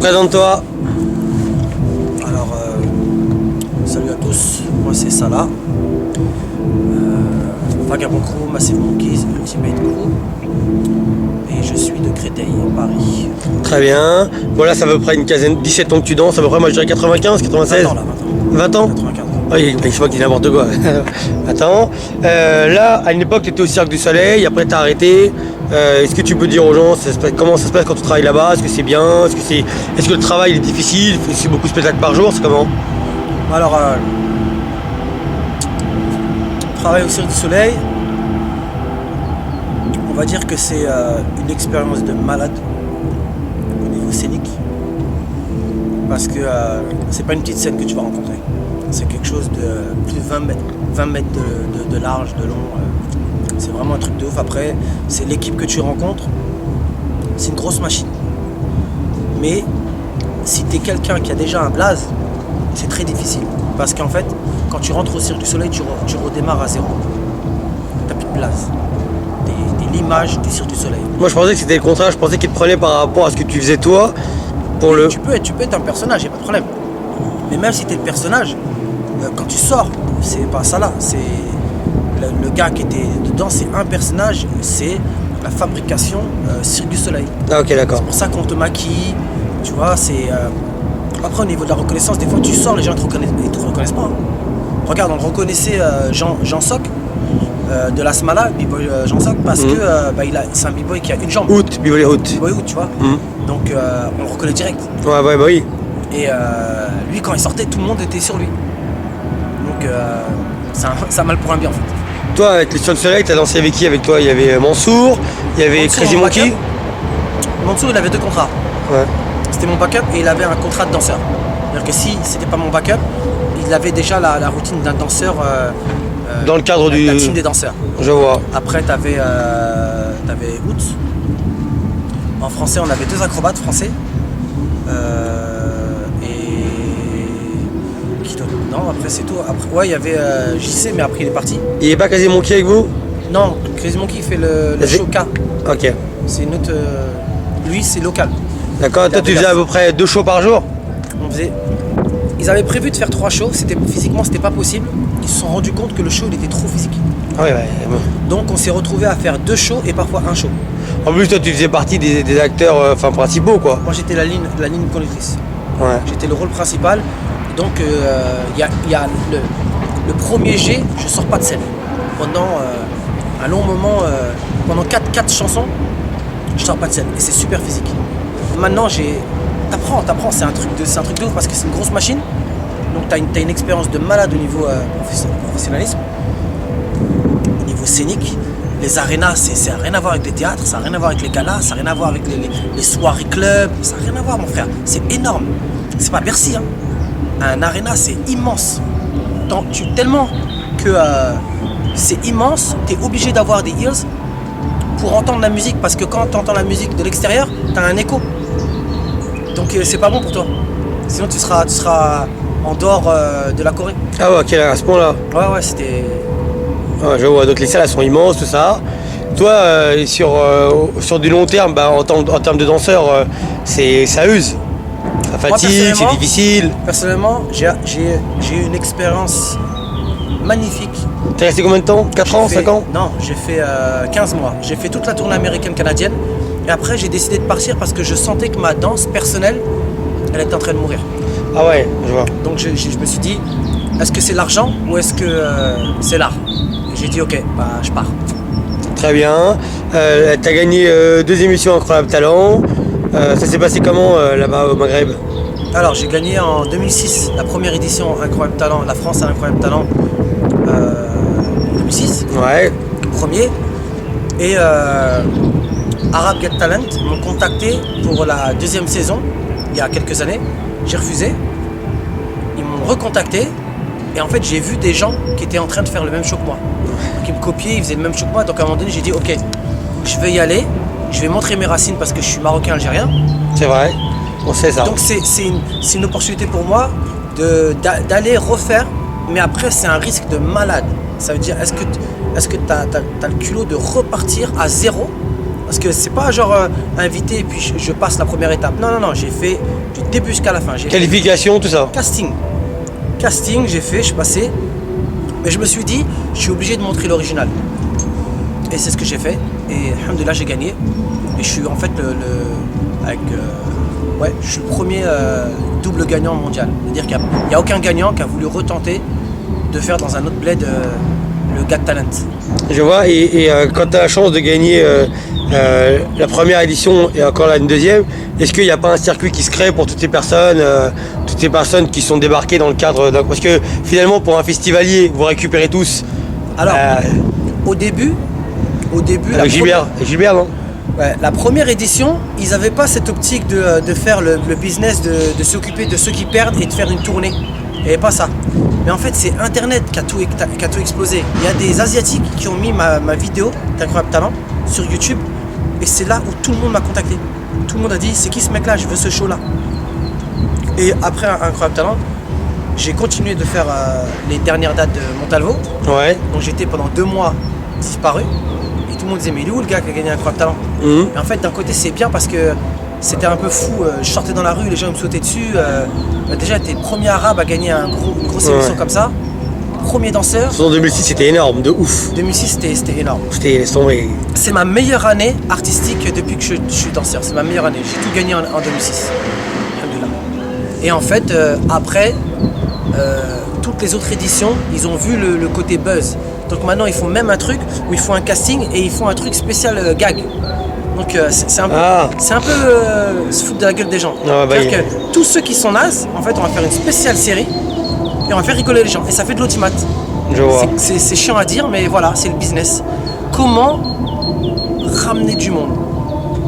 Présente-toi. Alors, salut à tous, moi c'est Salah, Vagabond Crew, Massive Monkeys, Ultimate Crew, et je suis de Créteil, Paris. Très bien. Voilà, ça à peu près une quinzaine, 17 ans que tu danses, à peu près, moi je dirais 95, 96. 20 ans là, 20 ans 95 ans. Oui, je sais pas qui dit n'importe quoi. Attends. Là, à une époque, tu étais au Cirque du Soleil, après tu as arrêté. Est-ce que tu peux dire aux gens comment ça se passe quand tu travailles là-bas? Est-ce que c'est bien? Est-ce que le travail est difficile? C'est beaucoup de spectacles par jour? C'est comment? Alors, travail au Cirque du Soleil, on va dire que c'est une expérience de malade au niveau scénique, parce que c'est pas une petite scène que tu vas rencontrer. C'est quelque chose de plus de 20 mètres de large, de long. C'est vraiment un truc de ouf. Après, c'est l'équipe que tu rencontres. C'est une grosse machine. Mais si tu es quelqu'un qui a déjà un blaze, c'est très difficile. Parce qu'en fait, quand tu rentres au Cirque du Soleil, tu redémarres à zéro. Tu n'as plus de blaze. T'es l'image du Cirque du Soleil. Moi je pensais que c'était le contraire, je pensais qu'il te prenait par rapport à ce que tu faisais toi. Tu peux être un personnage, il n'y a pas de problème. Mais même si tu es le personnage, quand tu sors, c'est pas ça là. C'est le gars qui était dedans, c'est un personnage, c'est la fabrication Cirque du Soleil. Ah ok, d'accord. C'est pour ça qu'on te maquille, tu vois, c'est... Après au niveau de la reconnaissance, des fois tu sors, les gens ils te reconnaissent pas. Hein. Regarde, on reconnaissait Jean Soc de la Smala, B-Boy Jean Soc, parce que c'est un B-Boy qui a une jambe. B-Boy Out. B-Boy Out, tu vois. Donc on le reconnaît direct. Ouais, bah oui. Et lui, quand il sortait, tout le monde était sur lui. Donc c'est un mal pour un bien en fait. Toi, avec les Cirque du Soleil, t'as dansé avec qui avec toi? Il y avait Mansour, il y avait Mansour, Crazy mon Monkey. backup. Mansour, il avait 2 contrats. Ouais. C'était mon backup et il avait un contrat de danseur. C'est-à-dire que si c'était pas mon backup, il avait déjà la routine d'un danseur Dans le cadre la team des danseurs. Je vois. Après, t'avais Out. En français, on avait 2 acrobates français. Et qui d'autre? Non, après c'est tout. Après, ouais, il y avait JC, mais après il est parti. Il est pas Crazy Monkey avec vous? Non, Crazy Monkey fait le show K. Ok. C'est une autre. Lui, c'est local. D'accord, toi tu faisais à peu près 2 shows par jour? On faisait. Ils avaient prévu de faire 3 shows. Physiquement, c'était pas possible. Ils se sont rendus compte que le show il était trop physique. Ah ouais, bon. Donc on s'est retrouvé à faire 2 shows et parfois 1 show. En plus, toi tu faisais partie des acteurs principaux quoi. Moi j'étais la ligne conductrice. Ouais. J'étais le rôle principal. Donc il y a le premier jet, je sors pas de scène. Pendant un long moment, pendant 4 chansons, je sors pas de scène. Et c'est super physique. Maintenant t'apprends, c'est un truc de ouf parce que c'est une grosse machine. Donc t'as une expérience de malade au niveau professionnalisme. Au niveau scénique. Les arénas, ça n'a rien à voir avec les théâtres, ça n'a rien à voir avec les galas, ça n'a rien à voir avec les soirées clubs, ça n'a rien à voir mon frère. C'est énorme. C'est pas Bercy, hein. Un aréna, c'est immense. Tellement que c'est immense, tu es obligé d'avoir des ears pour entendre la musique, parce que quand tu entends la musique de l'extérieur, tu as un écho. Donc c'est pas bon pour toi. Sinon tu seras en dehors de la Corée. Ah ouais, ok, à ce point-là. Ouais, c'était... Ouais, je vois, donc les salles elles sont immenses, tout ça. Toi, sur du long terme, en termes de danseur, ça use. Ça fatigue, c'est difficile. Personnellement, j'ai eu une expérience magnifique. T'es resté combien de temps? 4 ans, 5 ans? Non, j'ai fait 15 mois. J'ai fait toute la tournée américaine-canadienne. Et après, j'ai décidé de partir parce que je sentais que ma danse personnelle, elle était en train de mourir. Ah ouais, je vois. Donc je me suis dit, est-ce que c'est l'argent ou est-ce que c'est l'art? J'ai dit ok, je pars. Très bien. T'as gagné 2 émissions Incroyable Talent. Ça s'est passé comment là-bas au Maghreb? Alors j'ai gagné en 2006 la première édition Incroyable Talent, la France à Incroyable Talent 2006. Ouais. Premier. Et Arab Get Talent m'ont contacté pour la 2e saison il y a quelques années. J'ai refusé. Ils m'ont recontacté. Et en fait, j'ai vu des gens qui étaient en train de faire le même show que moi. Donc, ils me copiaient, ils faisaient le même show que moi. Donc, à un moment donné, j'ai dit, ok, je vais y aller. Je vais montrer mes racines parce que je suis marocain-algérien. C'est vrai, on sait ça. Donc, c'est une opportunité pour moi d'aller refaire. Mais après, c'est un risque de malade. Ça veut dire, est-ce que tu as le culot de repartir à zéro Parce que c'est pas genre invité et puis je passe la première étape. Non, j'ai fait du début jusqu'à la fin. J'ai Qualification, tout ça. fait casting, j'ai fait, je suis passé. Mais je me suis dit, je suis obligé de montrer l'original. Et c'est ce que j'ai fait. Et alhamdoulilah, j'ai gagné. Et je suis en fait je suis le premier double gagnant mondial. C'est-à-dire qu'il n'y a aucun gagnant qui a voulu retenter de faire dans un autre bled le Got Talent. Je vois, et quand tu as la chance de gagner la première édition et encore là une deuxième, est-ce qu'il n'y a pas un circuit qui se crée pour toutes ces personnes qui sont débarquées dans le cadre d'un... Parce que finalement, pour un festivalier, vous récupérez tous... Alors, au début... Avec Gilbert, non? Ouais, la première édition, ils n'avaient pas cette optique de faire le business, de s'occuper de ceux qui perdent et de faire une tournée. Il n'y avait pas ça. Mais en fait, c'est Internet qui a tout explosé. Il y a des Asiatiques qui ont mis ma vidéo d'Incroyable Talent sur YouTube. Et c'est là où tout le monde m'a contacté. Tout le monde a dit, c'est qui ce mec-là? Je veux ce show-là. Et après Incroyable Talent, j'ai continué de faire les dernières dates de Montalvo. Ouais. Donc j'étais pendant 2 mois disparu. Et tout le monde disait, mais il est où le gars qui a gagné Incroyable Talent? Et en fait, d'un côté, c'est bien parce que c'était un peu fou. Je sortais dans la rue, les gens me sautaient dessus. Déjà, j'étais le premier arabe à gagner une grosse émission comme ça. Premier danseur. En 2006, c'était énorme, de ouf. 2006, c'était énorme. C'est ma meilleure année artistique depuis que je suis danseur. C'est ma meilleure année. J'ai tout gagné en 2006. Alhamdoulilah. Et en fait, après, toutes les autres éditions, ils ont vu le côté buzz. Donc maintenant, ils font même un truc où ils font un casting et ils font un truc spécial gag. Donc c'est un peu se foutre de la gueule des gens. C'est-à-dire que tous ceux qui sont nazes, en fait, on va faire une spéciale série et on va faire rigoler les gens. Et ça fait de l'audimat. Je vois. C'est chiant à dire, mais voilà, c'est le business. Comment ramener du monde?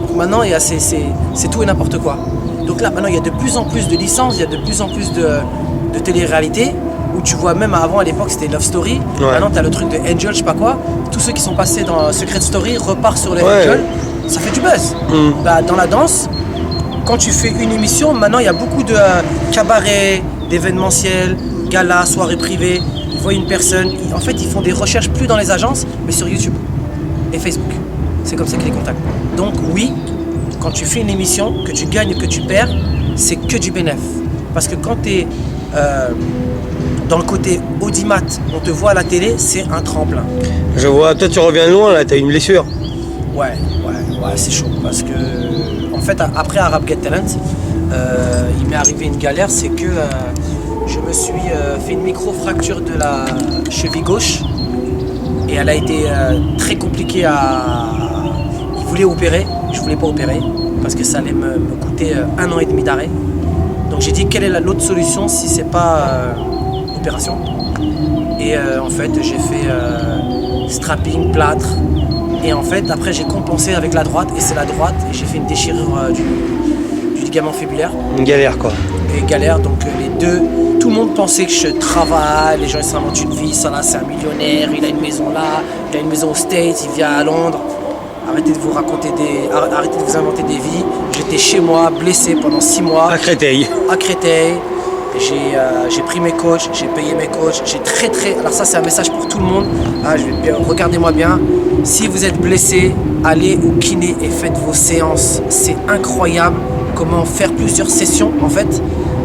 Donc maintenant, c'est tout et n'importe quoi. Donc là, maintenant, il y a de plus en plus de licences, il y a de plus en plus de télé-réalité. Où tu vois, même avant, à l'époque, c'était Love Story. Ouais. Maintenant, tu as le truc de Angel, je sais pas quoi. Tous ceux qui sont passés dans Secret Story repartent sur les Angel. Ça fait du buzz. Dans la danse, quand tu fais une émission, maintenant, il y a beaucoup de cabarets, d'événementiels, galas, soirées privées. Ils voient une personne. En fait, ils font des recherches plus dans les agences, mais sur YouTube et Facebook. C'est comme ça qu'ils les contactent. Donc, oui, quand tu fais une émission, que tu gagnes, que tu perds, c'est que du bénéf. Parce que quand tu es... dans le côté audimat, on te voit à la télé, c'est un tremplin. Je vois, toi tu reviens loin là, t'as une blessure. Ouais, c'est chaud parce que en fait après Arab Got Talent, il m'est arrivé une galère, c'est que je me suis fait une micro-fracture de la cheville gauche et elle a été très compliquée Ils voulaient opérer, je voulais pas opérer parce que ça allait me coûter 1 an et demi d'arrêt. Donc j'ai dit quelle est l'autre solution si c'est pas opération. Et en fait j'ai fait strapping, plâtre et en fait après j'ai compensé avec la droite et c'est la droite et j'ai fait une déchirure du ligament fibulaire. Une galère quoi. Et galère, donc les deux, tout le monde pensait que je travaille, les gens ils s'inventent une vie, ça là c'est un millionnaire, il a une maison là, il a une maison aux States, il vient à Londres. Arrêtez de vous arrêtez de vous inventer des vies. J'étais chez moi, blessé pendant 6 mois. À Créteil. J'ai pris mes coachs, j'ai payé mes coachs. Alors ça c'est un message pour tout le monde. Regardez-moi bien. Si vous êtes blessé, allez au kiné et faites vos séances. C'est incroyable comment faire plusieurs sessions. En fait,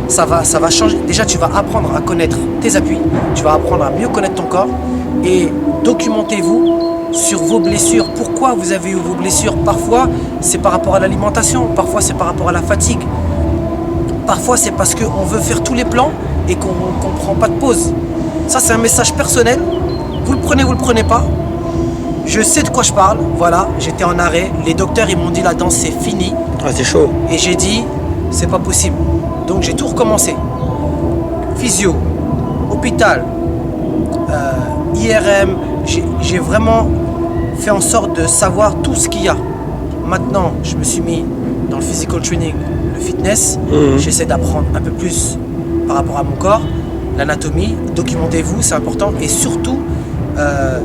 ça va changer. Déjà, tu vas apprendre à connaître tes appuis. Tu vas apprendre à mieux connaître ton corps. Et documentez-vous sur vos blessures. Pourquoi vous avez eu vos blessures? Parfois, c'est par rapport à l'alimentation. Parfois, c'est par rapport à la fatigue. Parfois, c'est parce qu'on veut faire tous les plans et qu'on ne prend pas de pause. Ça, c'est un message personnel. Vous le prenez pas. Je sais de quoi je parle. Voilà, j'étais en arrêt. Les docteurs, ils m'ont dit la danse, c'est fini. Ah, c'est chaud. Et j'ai dit, c'est pas possible. Donc, j'ai tout recommencé. Physio, hôpital, IRM. J'ai vraiment fait en sorte de savoir tout ce qu'il y a. Maintenant, je me suis mis dans le physical training, le fitness. J'essaie d'apprendre un peu plus par rapport à mon corps, l'anatomie. Documentez-vous, c'est important. Et surtout,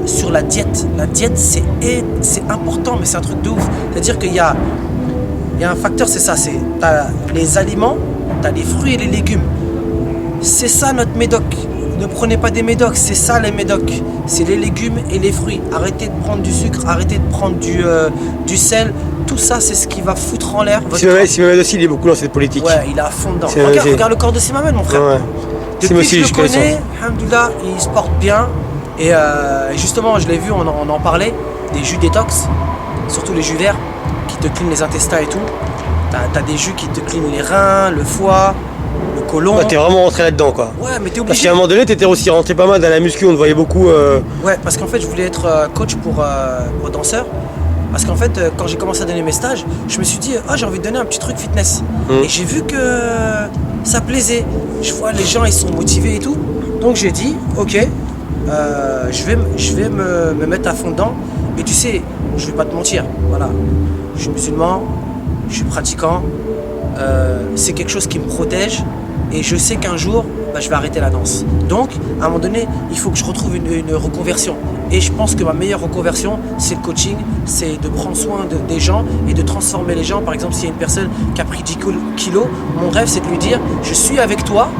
sur la diète. La diète, c'est important, mais c'est un truc de ouf. C'est-à-dire qu'il y a un facteur, c'est ça. T'as les aliments, t'as les fruits et les légumes. C'est ça notre médoc. Ne prenez pas des médocs, c'est ça les médocs. C'est les légumes et les fruits. Arrêtez de prendre du sucre, arrêtez de prendre du sel. Tout ça, c'est ce qui va foutre en l'air votre corps. Simamed aussi, il est beaucoup dans cette politique. Ouais, il est à fond dedans. C'est- Regarde le corps de Simamed, mon frère. Ouais. Depuis Sim aussi, que je je le connais son- connais, alhamdoulilah, il se porte bien. Et justement, je l'ai vu, on en parlait, des jus détox, surtout les jus verts, qui te clean les intestins et tout. T'as des jus qui te clean les reins, le foie, le côlon. Ouais, t'es vraiment rentré là-dedans, quoi. Ouais, mais t'es Parce obligé. qu'à un moment donné, t'étais aussi rentré pas mal dans la muscu, on te voyait beaucoup. Ouais, parce qu'en fait, je voulais être coach pour danseurs. Parce qu'en fait, quand j'ai commencé à donner mes stages, je me suis dit, j'ai envie de donner un petit truc fitness. Et j'ai vu que ça plaisait. Je vois les gens, ils sont motivés et tout. Donc j'ai dit, ok, je vais me mettre à fond dedans. Et tu sais, je vais pas te mentir, voilà. Je suis musulman, je suis pratiquant. C'est quelque chose qui me protège. Et je sais qu'un jour, je vais arrêter la danse. Donc, à un moment donné, il faut que je retrouve une reconversion. Et je pense que ma meilleure reconversion, c'est le coaching, c'est de prendre soin des gens et de transformer les gens. Par exemple, s'il y a une personne qui a pris 10 kilos, mon rêve, c'est de lui dire, je suis avec toi,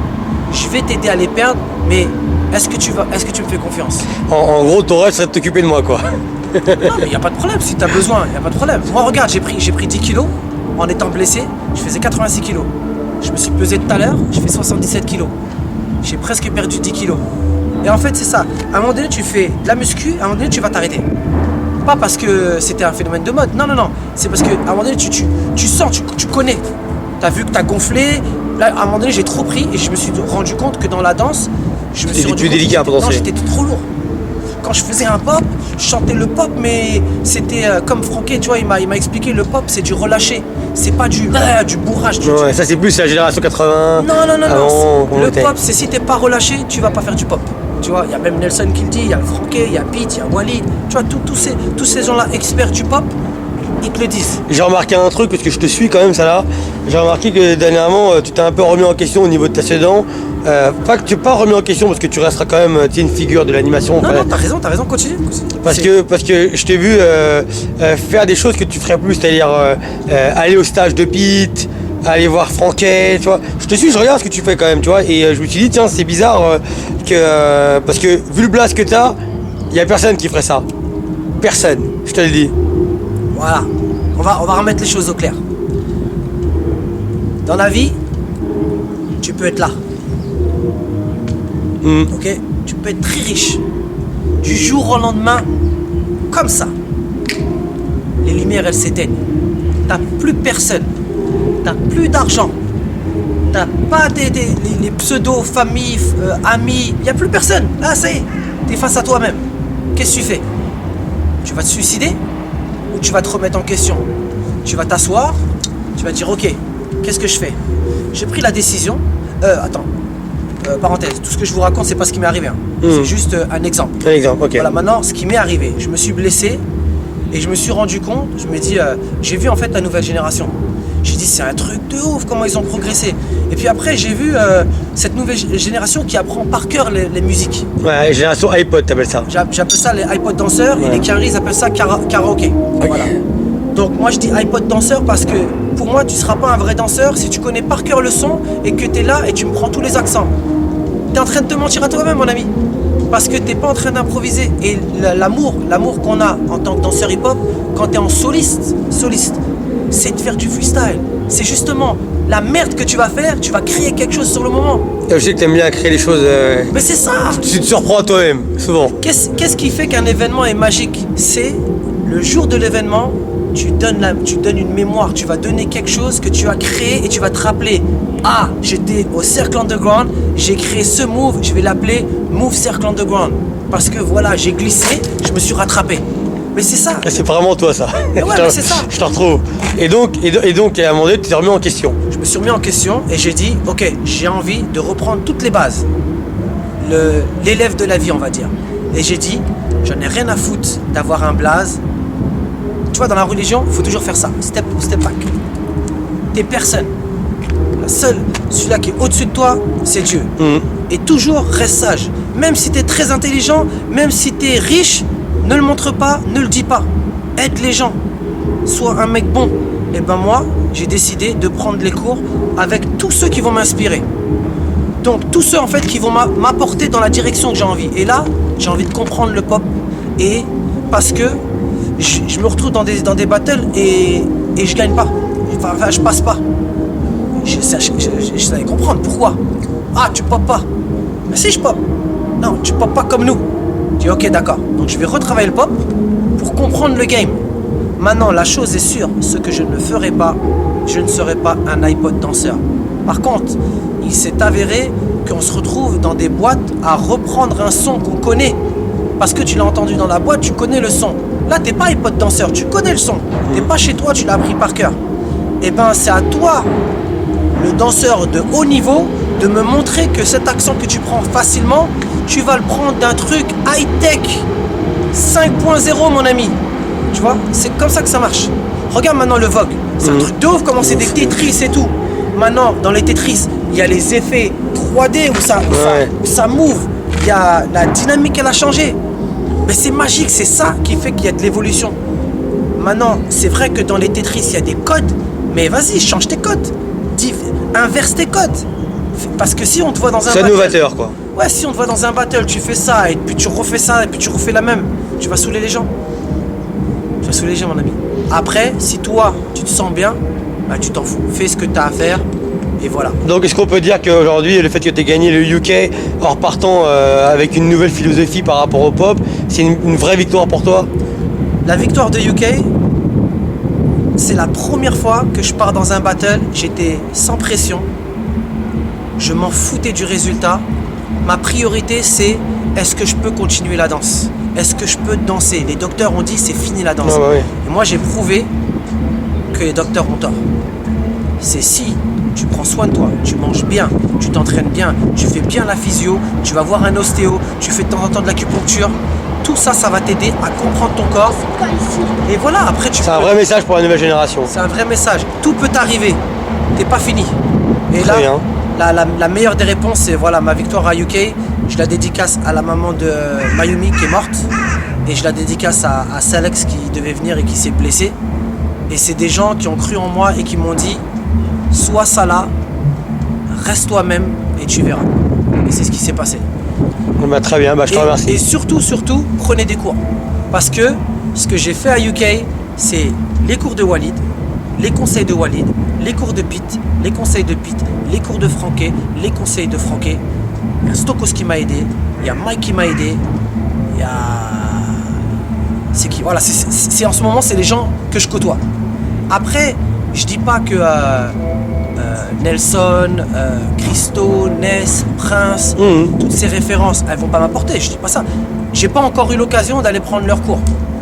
je vais t'aider à les perdre, mais est-ce que tu me fais confiance? En gros, ton rêve serait de t'occuper de moi, quoi. Non, mais il n'y a pas de problème, si tu as besoin, il n'y a pas de problème. Moi, regarde, j'ai pris 10 kilos en étant blessé, je faisais 86 kilos. Je me suis pesé tout à l'heure, je fais 77 kilos. J'ai presque perdu 10 kilos. Et en fait, c'est ça. À un moment donné, tu fais de la muscu, à un moment donné, tu vas t'arrêter. Pas parce que c'était un phénomène de mode, non. C'est parce qu'à un moment donné, tu sens, tu connais. Tu as vu que tu as gonflé. Là, à un moment donné, j'ai trop pris et je me suis rendu compte que dans la danse, je me suis rendu compte délicat pour danser. j'étais trop lourd. Quand je faisais un pop, je chantais le pop, mais c'était comme Franquet, tu vois, il m'a expliqué, le pop, c'est du relâché. C'est pas du bourrage. Ouais, ça c'est plus la génération 80. Non. Avant, Le pop, c'est si t'es pas relâché, tu vas pas faire du pop. Tu vois, il y a même Nelson qui le dit, il y a Franquet, il y a Pete, il y a Walid. Tu vois, tous ces gens-là, experts du pop, ils te le disent. J'ai remarqué un truc, parce que je te suis quand même, ça là. J'ai remarqué que dernièrement, tu t'es un peu remis en question au niveau de ta saison. Pas que tu n'es pas remis en question, parce que tu resteras quand même une figure de l'animation. Non, t'as raison, continue. Parce que je t'ai vu faire des choses que tu ferais plus, c'est-à-dire aller au stage de Pete, aller voir Franquet, tu vois. Je te suis, je regarde ce que tu fais quand même, tu vois. Et je me suis dit, tiens, c'est bizarre, parce que vu le blast que t'as, il n'y a personne qui ferait ça. Personne, je te le dis. Voilà, on va remettre les choses au clair. Dans la vie, tu peux être là. Ok, tu peux être très riche. Du jour au lendemain, comme ça, les lumières elles s'éteignent. T'as plus personne. T'as plus d'argent. T'as pas les pseudo-familles, amis. Y a plus personne. Là, ça y est. T'es face à toi-même. Qu'est-ce que tu fais? Tu vas te suicider ou tu vas te remettre en question? Tu vas t'asseoir. Tu vas dire ok, qu'est-ce que je fais? J'ai pris la décision. Parenthèse, tout ce que je vous raconte, c'est pas ce qui m'est arrivé. C'est juste un exemple. Un exemple, ok. Voilà, maintenant, ce qui m'est arrivé, je me suis blessé et je me suis rendu compte, je me dis, j'ai vu en fait la nouvelle génération. J'ai dit, c'est un truc de ouf, comment ils ont progressé. Et puis après, j'ai vu cette nouvelle génération qui apprend par cœur les musiques. Ouais, génération iPod, t'appelles ça. J'appelle ça les iPod danseurs et les caries appellent ça karaoké. Voilà. Donc moi je dis iPod danseur parce que pour moi tu seras pas un vrai danseur si tu connais par cœur le son et que tu es là et tu me prends tous les accents. Tu es en train de te mentir à toi-même mon ami. Parce que tu n'es pas en train d'improviser. Et l'amour qu'on a en tant que danseur hip-hop, quand tu es en soliste, c'est de faire du freestyle. C'est justement la merde que tu vas faire, tu vas créer quelque chose sur le moment. Je sais que t'aimes bien créer des choses. Mais c'est ça. Tu te surprends à toi-même, souvent. Qu'est-ce qui fait qu'un événement est magique? C'est le jour de l'événement, tu donnes une mémoire, tu vas donner quelque chose que tu as créé et tu vas te rappeler. Ah, j'étais au Cercle Underground, j'ai créé ce move, je vais l'appeler Move Cercle Underground. Parce que voilà, j'ai glissé, je me suis rattrapé. Mais c'est ça. C'est vraiment toi ça. Mais ouais, mais c'est ça. Je te retrouve. Et donc, à un moment donné, tu t'es remis en question. Je me suis remis en question et j'ai dit, ok, j'ai envie de reprendre toutes les bases. L'élève de la vie, on va dire. Et j'ai dit, j'en ai rien à foutre d'avoir un blaze. Tu vois, dans la religion, il faut toujours faire ça, step back. T'es personne. La seule, celui-là qui est au-dessus de toi, c'est Dieu. Et toujours reste sage. Même si t'es très intelligent, même si t'es riche, ne le montre pas, ne le dis pas. Aide les gens. Sois un mec bon. Et ben moi, j'ai décidé de prendre les cours avec tous ceux qui vont m'inspirer. Donc tous ceux en fait qui vont m'apporter dans la direction que j'ai envie. Et là, j'ai envie de comprendre le pop. Et parce que je me retrouve dans des battles et je gagne pas. Enfin, je passe pas. Je savais comprendre pourquoi. Ah, tu pop pas. Mais si je pop. Non, tu pop pas comme nous. Je dis ok, d'accord. Donc je vais retravailler le pop pour comprendre le game. Maintenant, la chose est sûre, ce que je ne ferai pas, je ne serai pas un iPod danseur. Par contre, il s'est avéré qu'on se retrouve dans des boîtes à reprendre un son qu'on connaît. Parce que tu l'as entendu dans la boîte, tu connais le son. Là, t'es pas iPod danseur, tu connais le son. T'es pas chez toi, tu l'as appris par cœur. Eh ben, c'est à toi, le danseur de haut niveau, de me montrer que cet accent que tu prends facilement, tu vas le prendre d'un truc high-tech 5.0, mon ami. Tu vois, c'est comme ça que ça marche. Regarde maintenant le Vogue. C'est un truc de ouf, comment c'est des Tetris et tout. Maintenant, dans les Tetris, il y a les effets 3D où ça move. Il y a la dynamique, elle a changé. Mais c'est magique, c'est ça qui fait qu'il y a de l'évolution. Maintenant, c'est vrai que dans les Tetris, il y a des codes. Mais vas-y, change tes codes. Inverse tes codes. Parce que si on te voit dans un battle... C'est novateur, quoi. Ouais, si on te voit dans un battle, tu fais ça, et puis tu refais ça, et puis tu refais la même. Tu vas saouler les gens. Tu vas saouler les gens, mon ami. Après, si toi, tu te sens bien, bah tu t'en fous. Fais ce que tu as à faire, et voilà. Donc, est-ce qu'on peut dire qu'aujourd'hui, le fait que tu aies gagné le UK en repartant avec une nouvelle philosophie par rapport au pop, c'est une vraie victoire pour toi? La victoire de UK, c'est la première fois que je pars dans un battle, j'étais sans pression, je m'en foutais du résultat. Ma priorité, c'est est-ce que je peux continuer la danse? Est-ce que je peux danser? Les docteurs ont dit c'est fini la danse. Ouais. Et moi, j'ai prouvé que les docteurs ont tort. C'est si tu prends soin de toi, tu manges bien, tu t'entraînes bien, tu fais bien la physio, tu vas voir un ostéo, tu fais de temps en temps de l'acupuncture. Tout ça, ça va t'aider à comprendre ton corps. Et voilà, après tu... C'est un vrai message pour la nouvelle génération. C'est un vrai message. Tout peut t'arriver. T'es pas fini. Et très là, bien. la meilleure des réponses, c'est voilà, ma victoire à UK. Je la dédicace à la maman de Mayumi qui est morte. Et je la dédicace à Salex qui devait venir et qui s'est blessé. Et c'est des gens qui ont cru en moi et qui m'ont dit sois ça là, reste toi-même et tu verras. Et c'est ce qui s'est passé. Bah, très bien, je te remercie. Et surtout, prenez des cours. Parce que ce que j'ai fait à UK, c'est les cours de Walid, les conseils de Walid, les cours de Pete, les conseils de Pete, les cours de Franquet, les conseils de Franquet. Il y a Stokos qui m'a aidé, il y a Mike qui m'a aidé, il y a... C'est qui? Voilà, c'est en ce moment, c'est les gens que je côtoie. Après, je dis pas que Nelson, Christo, Ness, Prince, toutes ces références, elles vont pas m'apporter, je dis pas ça. J'ai pas encore eu l'occasion d'aller prendre leurs cours,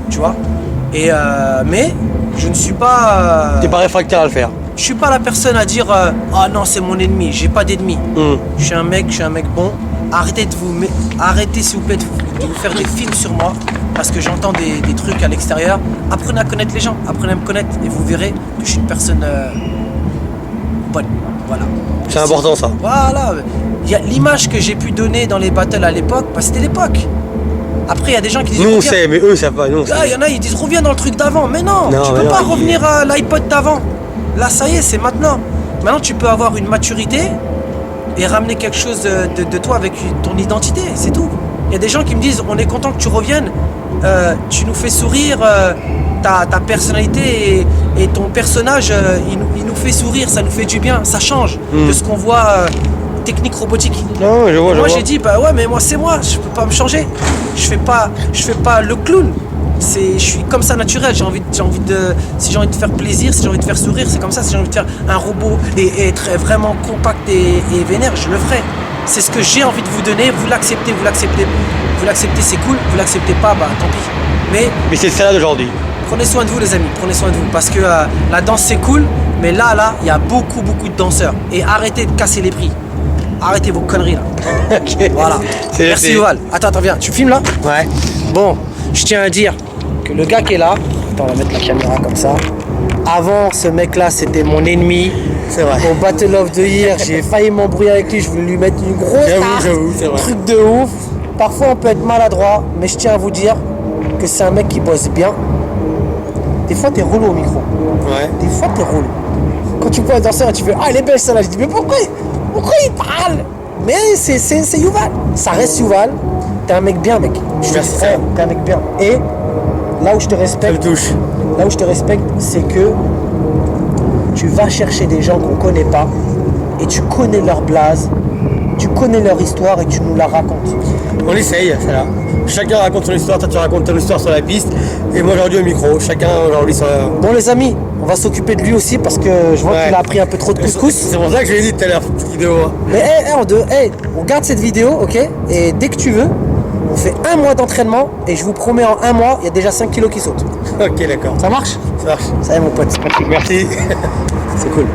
tu vois. Et mais je ne suis pas... T'es pas réfractaire à le faire. Je suis pas la personne à dire ah non, c'est mon ennemi, j'ai pas d'ennemi. Je suis un mec bon. Arrêtez s'il vous plaît de vous faire des films sur moi parce que j'entends des trucs à l'extérieur. Apprenez à connaître les gens, apprenez à me connaître et vous verrez que je suis une personne bonne. Voilà. C'est important ça. Voilà. L'image que j'ai pu donner dans les battles à l'époque, c'était l'époque. Après, il y a des gens qui disent... Nous on sait, mais eux savent pas. Il y en a, ils disent reviens dans le truc d'avant. Mais non, tu peux pas revenir à l'iPod d'avant. Là, ça y est, c'est maintenant. Maintenant, tu peux avoir une maturité et ramener quelque chose de toi avec ton identité, c'est tout. Il y a des gens qui me disent on est content que tu reviennes, tu nous fais sourire, ta personnalité et ton personnage, il nous fait sourire, ça nous fait du bien, ça change de ce qu'on voit technique robotique. Non, je vois, moi j'ai dit bah ouais mais moi c'est moi, je peux pas me changer. Je fais pas le clown. Je suis comme ça naturel, j'ai envie de si j'ai envie de faire plaisir, si j'ai envie de faire sourire, c'est comme ça, si j'ai envie de faire un robot et être vraiment compact et vénère, je le ferai. C'est ce que j'ai envie de vous donner, vous l'acceptez, c'est cool, vous l'acceptez pas, bah tant pis. Mais c'est ça d'aujourd'hui. Prenez soin de vous les amis, prenez soin de vous parce que la danse c'est cool, mais là, il y a beaucoup de danseurs et arrêtez de casser les prix. Arrêtez vos conneries là. Ok. Voilà. Merci Yuval. Attends, viens, tu filmes là? Ouais. Bon, je tiens à dire que le gars qui est là, attends, on va mettre la caméra comme ça. Avant, ce mec-là, c'était mon ennemi. C'est vrai. Au Battle of the Year, j'ai failli m'embrouiller avec lui, je voulais lui mettre une grosse tarte. J'avoue, c'est vrai. Truc de ouf. Parfois, on peut être maladroit, mais je tiens à vous dire que c'est un mec qui bosse bien. Des fois, t'es relou au micro. Ouais. Des fois, t'es relou. Quand tu vois un danseur et tu fais ah, elle est belle celle-là, je dis mais pourquoi il parle? Mais c'est Yuval. Ça reste Yuval. T'es un mec bien, mec. Je te Merci, dis, ça. t'es un mec bien. Et là où je te Ça me respecte, touche. c'est que tu vas chercher des gens qu'on connaît pas et tu connais leur blase, tu connais leur histoire et tu nous la racontes. On essaye, c'est là. Chacun raconte son histoire, toi tu racontes ton histoire sur la piste, et moi aujourd'hui au micro. Chacun aujourd'hui sur la... Bon les amis, on va s'occuper de lui aussi parce que je vois Ouais. qu'il a appris un peu trop de couscous. C'est pour ça que je l'ai dit tout à l'heure, cette vidéo. Mais on garde cette vidéo, ok? Et dès que tu veux, on fait 1 mois d'entraînement et je vous promets en 1 mois, il y a déjà 5 kilos qui sautent. Ok, d'accord. Ça marche? Ça marche. Ça y est mon pote. Merci. C'est cool.